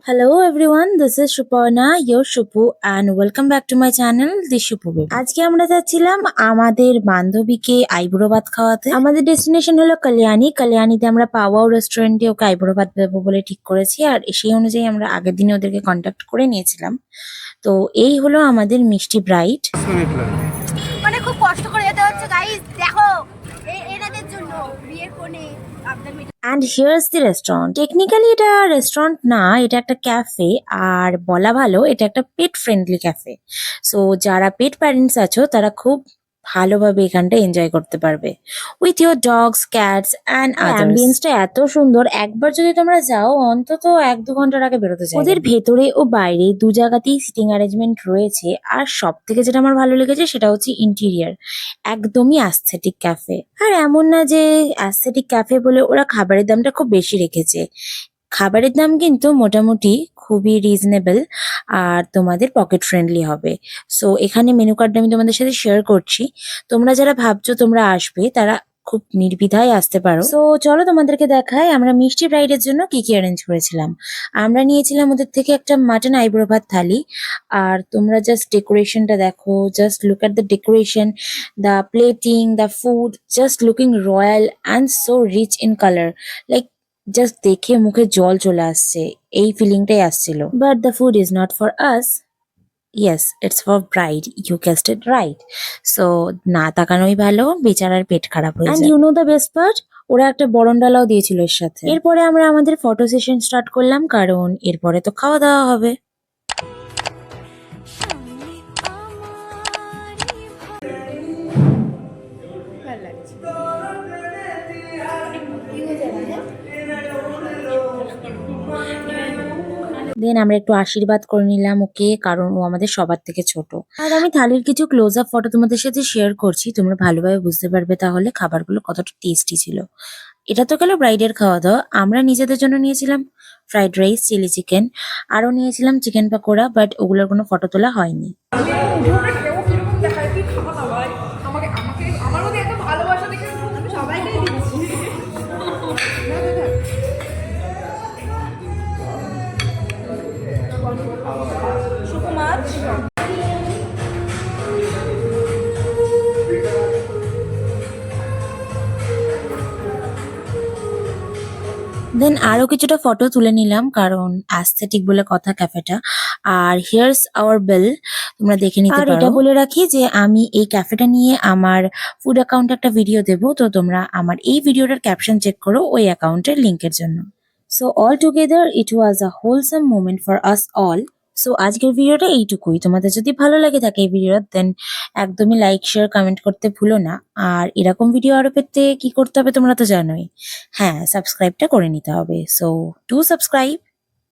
Hello everyone, this is Shuparna, your Shupu and welcome back to my channel, The Shupu Baby. আজকে আমরা যাচ্ছিলাম আমাদের বান্ধবীকে আইবুড়ো ভাত খাওয়াতে। আমাদের ডেস্টিনেশন হলো কালিয়ানিতে আমরা পাওয়াও রেস্টুরেন্টে ওকে আইবুড়ো ভাত দেবো বলে ঠিক করেছি। আর সেই অনুযায়ী আমরা আগের দিনে ওদেরকে কন্ট্যাক্ট করে নিয়েছিলাম। তো এই হলো আমাদের মিষ্টি ব্রাইড। মানে খুব কষ্ট করে যেতে হচ্ছে গাইস, দেখো এনাদের জন্য বিয়ের কোণে আপনাদের And here's the restaurant. Technically এটা রেস্টুরেন্ট না, এটা একটা ক্যাফে। আর বলা ভালো এটা একটা পেট ফ্রেন্ডলি ক্যাফে। সো যারা পেট প্যারেন্টস আছো তারা খুব ভালোভাবে এখানটা এনজয় করতে পারবে with your dogs, cats and অ্যাম্বিয়েন্সটা এত সুন্দর। একবার যদি তোমরা যাও অন্তত 1-2 ঘন্টার আগে বেরোতে চাই। ওদের ভেতরে ও বাইরে দু জায়গাতেই সিটিং অ্যারেঞ্জমেন্ট রয়েছে। আর সব থেকে যেটা আমার ভালো লেগেছে সেটা হচ্ছে ইন্টেরিয়ার, একদমই অ্যাস্থেটিক ক্যাফে। আর এমন না যে অ্যাস্থেটিক ক্যাফে বলে ওরা খাবারের দামটা খুব বেশি রেখেছে। খাবারের দাম কিন্তু মোটামুটি খুবই রিজনেবল আর তোমাদের পকেট ফ্রেন্ডলি হবে। সো এখানে মেনু কার্ডটা আমি তোমাদের সাথে শেয়ার করছি। তোমরা যারা ভাবছো তোমরা আসবে তারা খুব নির্দ্বিধায় আসতে পারো। সো চলো তোমাদেরকে দেখাই আমরা মিষ্টি ব্রাইডের জন্য কি কি অ্যারেঞ্জ করেছিলাম। আমরা নিয়েছিলাম ওদের থেকে একটা মাটন আইবুড়ো ভাত থালি। আর তোমরা জাস্ট ডেকোরেশনটা দেখো, just look at the decoration, the plating, the food, just looking royal and so rich in colour. Like just দেখে মুখে জল চলে আসছে, এই ফিলিংটাই আসছিল। But the food is not for us, yes it's for bride, you guessed it right. So না তাকানোই ভালো, বেচারার পেট খারাপ হয়ে যায়। And you know the best part, ওরা একটা বরণ ডালাও দিয়েছিল এর সাথে। এরপরে আমরা আমাদের ফটো সেশন স্টার্ট করলাম, কারণ এরপরে তো খাওয়া দাওয়া হবে। দেন আমরা একটু আশীর্বাদ করে নিলাম ওকে, কারণ ও আমাদের সবার থেকে ছোট। আর আমি থালির কিছু ক্লোজ আপ ফটো তোমাদের সাথে শেয়ার করছি, তোমরা ভালোভাবে বুঝতে পারবে তাহলে খাবারগুলো কতটা টেস্টি ছিল। এটা তো গেল ব্রাইডের খাওয়া দাওয়া। আমরা নিজেদের জন্য নিয়েছিলাম ফ্রাইড রাইস, চিলি চিকেন, আরও নিয়েছিলাম চিকেন পাকোড়া, বাট ওগুলোর কোনো ফটো তোলা হয়নি। দেন আরো কিছুটা ফটো তুলে নিলাম, কারণ অ্যাস্থেটিক বলে কথা ক্যাফেটা। আর হিয়ার্স আওয়ার বিল, তোমরা দেখে নিতে পারো। আর এটা বলে রাখি যে আমি এই ক্যাফেটা নিয়ে আমার ফুড অ্যাকাউন্টে একটা ভিডিও দেবো, তো তোমরা আমার এই ভিডিওটার ক্যাপশন চেক করো ওই অ্যাকাউন্টের লিঙ্কের জন্য। So all together it was a wholesome moment for us all. So আজকের ভিডিওটা এইটুকুই। তোমাদের যদি ভালো লাগে থাকে এই ভিডিওটা, দেন একদমই লাইক, শেয়ার, কমেন্ট করতে ভুলো না। আর এরকম ভিডিও আরো পেতে কি করতে হবে তোমরা তো জানোই। হ্যাঁ, সাবস্ক্রাইবটা করে নিতে হবে। So do subscribe.